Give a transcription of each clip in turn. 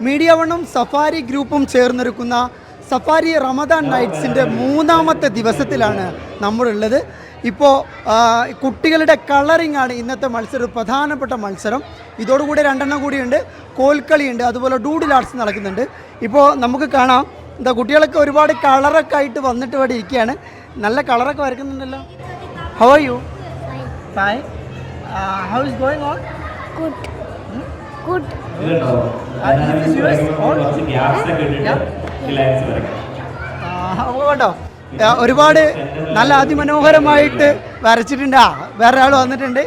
Media വണ്ണും safari ഗ്രൂപ്പും ചേർന്നൊരുക്കുന്ന safari Ramadan നൈറ്റ്സിൻ്റെ 3ാമത്തെ ദിവസത്തിലാണ് നമ്മളുള്ളത്. ഇപ്പോൾ കുട്ടികളുടെ കളറിംഗ് ആണ് ഇന്നത്തെ മത്സരം, പ്രധാനപ്പെട്ട മത്സരം. ഇതോടുകൂടി 2 കൂടിയുണ്ട്, കോൽക്കളിയുണ്ട്, അതുപോലെ ഡൂഡിൽ ആർട്സ് നടക്കുന്നുണ്ട്. ഇപ്പോൾ നമുക്ക് കാണാം, എന്താ കുട്ടികളൊക്കെ ഒരുപാട് കളറൊക്കെ ആയിട്ട് വന്നിട്ട് ഇവിടെ ഇരിക്കുകയാണ്. നല്ല കളറൊക്കെ വരയ്ക്കുന്നുണ്ടല്ലോ. How are you? Fine. How is going on? Good. Good. കേട്ടോ, ഒരുപാട് നല്ല അതിമനോഹരമായിട്ട് വരച്ചിട്ടുണ്ട്. വേറെ ആൾ വന്നിട്ടുണ്ട്,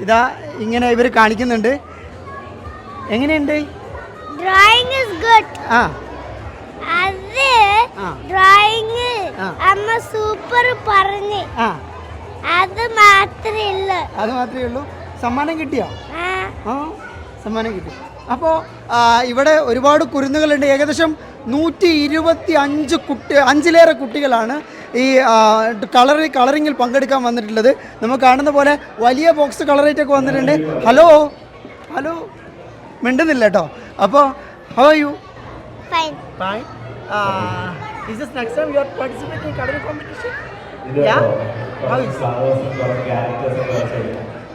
ഇതാ ഇങ്ങനെ ഇവർ കാണിക്കുന്നുണ്ട്. എങ്ങനെയുണ്ട്? Drawing is good. ആ അത് ഡ്രോയിങ് അമ്മ സൂപ്പർ പറഞ്ഞു. ആ അത് മാത്രമേ ഉള്ളൂ. അത് മാത്രമേ ഉള്ളൂ. സമ്മാനം കിട്ടിയോ? ആ സമ്മാനം കിട്ടി. അപ്പോൾ ഇവിടെ ഒരുപാട് കുരുന്നുകളുണ്ട്. ഏകദേശം 125 കുട്ടികളാണ് ഈ കളറിങ്ങിൽ പങ്കെടുക്കാൻ വന്നിട്ടുള്ളത്. നമുക്ക് കാണുന്ന പോലെ വലിയ ബോക്സ് കളറേറ്റൊക്കെ വന്നിട്ടുണ്ട്. ഹലോ ഹലോ മിണ്ടുന്നില്ല കേട്ടോ. അപ്പോൾ how are U? Fine. Fine. Is this next time you are participating in coloring competition? Yeah. How is?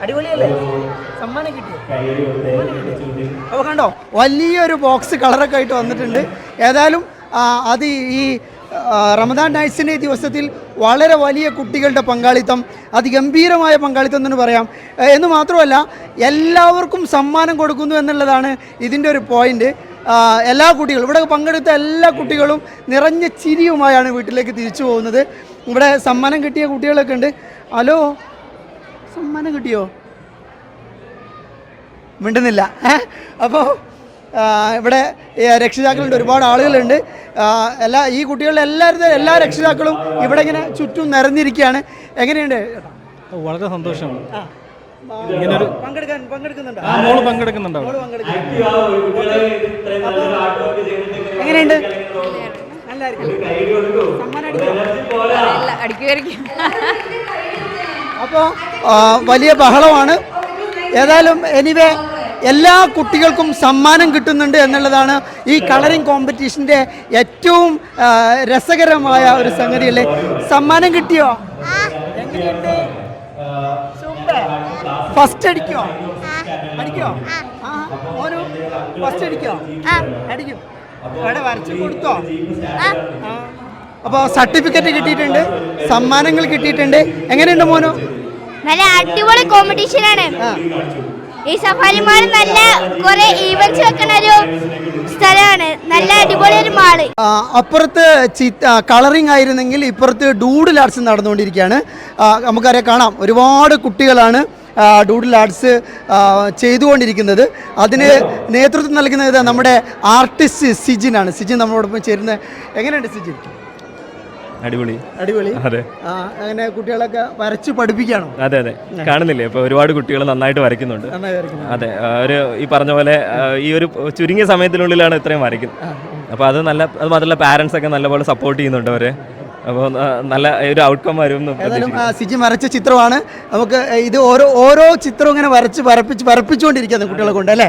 അടിപൊളിയല്ലേ? സമ്മാനം കിട്ടിയോ? അപ്പോൾ കണ്ടോ, വലിയൊരു ബോക്സ് കളറൊക്കെ ആയിട്ട് വന്നിട്ടുണ്ട്. ഏതായാലും അത് ഈ റമദാൻ നൈറ്റ്സിൻ്റെ ദിവസത്തിൽ വളരെ വലിയ കുട്ടികളുടെ പങ്കാളിത്തം, അതിഗംഭീരമായ പങ്കാളിത്തം എന്ന് പറയാം. എന്ന് മാത്രമല്ല, എല്ലാവർക്കും സമ്മാനം കൊടുക്കുന്നു എന്നുള്ളതാണ് ഇതിൻ്റെ ഒരു പോയിൻ്റ്. എല്ലാ കുട്ടികളും ഇവിടെ പങ്കെടുത്ത എല്ലാ കുട്ടികളും നിറഞ്ഞ ചിരിയുമായാണ് വീട്ടിലേക്ക് തിരിച്ചു പോകുന്നത്. ഇവിടെ സമ്മാനം കിട്ടിയ കുട്ടികളൊക്കെ ഉണ്ട്. ഹലോ, സമ്മാനം കിട്ടിയോ? മിണ്ടുന്നില്ല. അപ്പോൾ ഇവിടെ രക്ഷിതാക്കളുണ്ട്, ഒരുപാട് ആളുകളുണ്ട്. ഈ കുട്ടികളുടെ എല്ലാ രക്ഷിതാക്കളും ഇവിടെ ഇങ്ങനെ ചുറ്റും നിറഞ്ഞിരിക്കുകയാണ്. എങ്ങനെയുണ്ട്? വളരെ സന്തോഷം. പങ്കെടുക്കുന്നുണ്ടോ? എങ്ങനെയുണ്ട്? അപ്പോൾ വലിയ ബഹളമാണ്. ഏതായാലും എനിവേ എല്ലാ കുട്ടികൾക്കും സമ്മാനം കിട്ടുന്നുണ്ട് എന്നുള്ളതാണ് ഈ കളറിംഗ് കോമ്പറ്റീഷൻ്റെ ഏറ്റവും രസകരമായ ഒരു സംഗതിയല്ലേ. സമ്മാനം കിട്ടിയോ? ഫസ്റ്റ് അടിക്കോ? ഓരോ ഫസ്റ്റ് അടിക്കോ? അടിക്കും. ഇവിടെ വരച്ച് കൊടുത്തോ? അപ്പോൾ സർട്ടിഫിക്കറ്റ് കിട്ടിയിട്ടുണ്ട്, സമ്മാനങ്ങൾ കിട്ടിയിട്ടുണ്ട്. എങ്ങനെയുണ്ട് മോനോ? നല്ല അടിപൊളി കോമ്പറ്റീഷൻ ആണ്. ഈ സഫാരി മാൾ നല്ല കുറെ ഈവന്റ്സ് വെക്കണ ഒരു സ്ഥലമാണ്. നല്ല അടിപൊളി ഒരു മാള്. അപ്പുറത്ത് കളറിംഗ് ആയിരുന്നെങ്കിൽ ഇപ്പുറത്ത് ഡൂഡിൽ ആർട്സ് നടന്നുകൊണ്ടിരിക്കുകയാണ്. നമുക്കറിയാം, കാണാം ഒരുപാട് കുട്ടികളാണ് ഡൂഡിൽ ആർട്സ് ചെയ്തുകൊണ്ടിരിക്കുന്നത്. അതിന് നേതൃത്വം നൽകുന്നത് നമ്മുടെ ആർട്ടിസ്റ്റ് സിജിനാണ്. സിജിൻ നമ്മളോടൊപ്പം ചേരുന്നത്. എങ്ങനെയുണ്ട് സിജിൻ? അടിപൊളി. അതെ. അങ്ങനെ കുട്ടികളൊക്കെ വരച്ച് പഠിപ്പിക്കുകയാണോ? അതെ. കാണുന്നില്ലേ, ഇപ്പൊ ഒരുപാട് കുട്ടികൾ നന്നായിട്ട് വരയ്ക്കുന്നുണ്ട്. അതെ, ഒരു ഈ പറഞ്ഞ പോലെ ഈ ഒരു ചുരുങ്ങിയ സമയത്തിനുള്ളിലാണ് ഇത്രയും വരയ്ക്കുന്നത്. അപ്പോൾ അത് മാത്രമല്ല പാരൻസ് ഒക്കെ നല്ലപോലെ സപ്പോർട്ട് ചെയ്യുന്നുണ്ട് അവരെ. അപ്പോൾ നല്ല ഒരു ഔട്ട്കം വരും. സിജി വരച്ച ചിത്രമാണ്. നമുക്ക് ഇത് ഓരോ ചിത്രവും ഇങ്ങനെ വരപ്പിച്ചുകൊണ്ടിരിക്കുന്നത് കുട്ടികളെ കൊണ്ട്, അല്ലേ?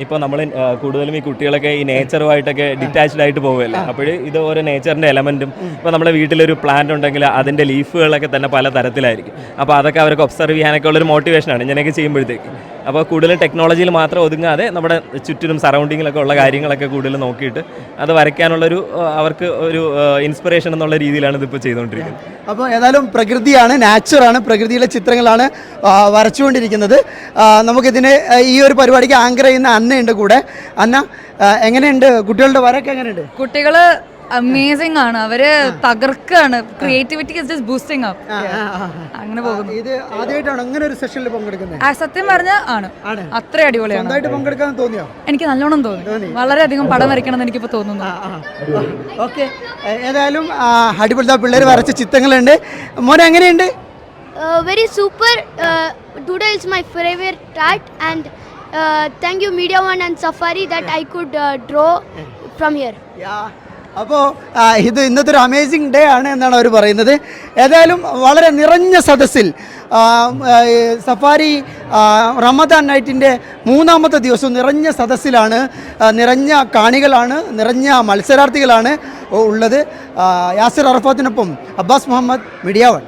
ഇപ്പോൾ നമ്മൾ കൂടുതലും ഈ കുട്ടികളൊക്കെ ഈ നേച്ചറുമായിട്ടൊക്കെ ഡിറ്റാച്ച്ഡ് ആയിട്ട് പോകുമല്ലേ. അപ്പോൾ ഇത് ഓരോ നേച്ചറിൻ്റെ എലമെൻറ്റും, ഇപ്പോൾ നമ്മുടെ വീട്ടിലൊരു പ്ലാന്റ് ഉണ്ടെങ്കിൽ അതിൻ്റെ ലീഫുകളൊക്കെ തന്നെ പല തരത്തിലായിരിക്കും. അപ്പോൾ അതൊക്കെ അവർക്ക് ഒബ്സർവ് ചെയ്യാനൊക്കെ ഉള്ളൊരു മോട്ടിവേഷനാണ് ഇങ്ങനെയൊക്കെ ചെയ്യുമ്പോഴത്തേക്ക്. അപ്പോൾ കൂടുതലും ടെക്നോളജിയിൽ മാത്രം ഒതുങ്ങാതെ നമ്മുടെ ചുറ്റിനും സറൗണ്ടിങ്ങിലൊക്കെ ഉള്ള കാര്യങ്ങളൊക്കെ കൂടുതൽ നോക്കിയിട്ട് അത് വരയ്ക്കാനുള്ളൊരു അവർക്ക് ഒരു ഇൻസ്പിറേഷൻ എന്നുള്ള രീതിയിലാണ് ഇതിപ്പോൾ ചെയ്തുകൊണ്ടിരിക്കുന്നത്. അപ്പോൾ ഏതായാലും പ്രകൃതിയാണ്, നാച്ചുറാണ്, പ്രകൃതിയിലെ ചിത്രങ്ങളാണ് വരച്ചുകൊണ്ടിരിക്കുന്നത്. നമുക്കിതിന് ഈ ഒരു പരിപാടിക്ക് ആങ്കർ ചെയ്യുന്ന അന്നയുണ്ട് കൂടെ. അന്ന, എങ്ങനെയുണ്ട് കുട്ടികളുടെ വരൊക്കെ? എങ്ങനെയുണ്ട്? കുട്ടികൾ അമേസിംഗ് ആണ്. അവര് തകർക്കാണ്. Creativity is just boosting up. അങ്ങനെ പോകുന്നു. ഇത് ആദ്യമായിട്ടാണ് അങ്ങനെ ഒരു സെഷനിൽ പങ്കെടുക്കുന്നത്? സത്യം പറഞ്ഞ ആണ്. അത്ര അടിപൊളിയാണ്. സ്വന്തമായിട്ട് പങ്കെടുക്കാൻ തോന്നിയോ? എനിക്ക് നല്ലോണം തോന്നി. വളരെയധികം പടം വരയ്ക്കണം എന്ന് എനിക്കിപ്പോൾ തോന്നുന്നു. ഓക്കെ, ഏതായാലും അടിപൊളി പിള്ളേർ വരച്ച ചിത്രങ്ങളുണ്ട്. മോനെ എങ്ങനെയുണ്ട്? Very super. Doodle is my favorite art and thank you Media One and Safari that I could draw from here. അപ്പോൾ ഇത് ഇന്നത്തെ ഒരു അമേസിങ് ഡേ ആണ് എന്നാണ് അവർ പറയുന്നത്. ഏതായാലും വളരെ നിറഞ്ഞ സദസ്സിൽ സഫാരി റമദാൻ നൈറ്റിൻ്റെ 3ാമത്തെ ദിവസം നിറഞ്ഞ സദസ്സിലാണ്, നിറഞ്ഞ കാണികളാണ്, നിറഞ്ഞ മത്സരാർത്ഥികളാണ് ഉള്ളത്. യാസിർ അറഫാത്തിനൊപ്പം അബ്ബാസ് മുഹമ്മദ്, മീഡിയ 1.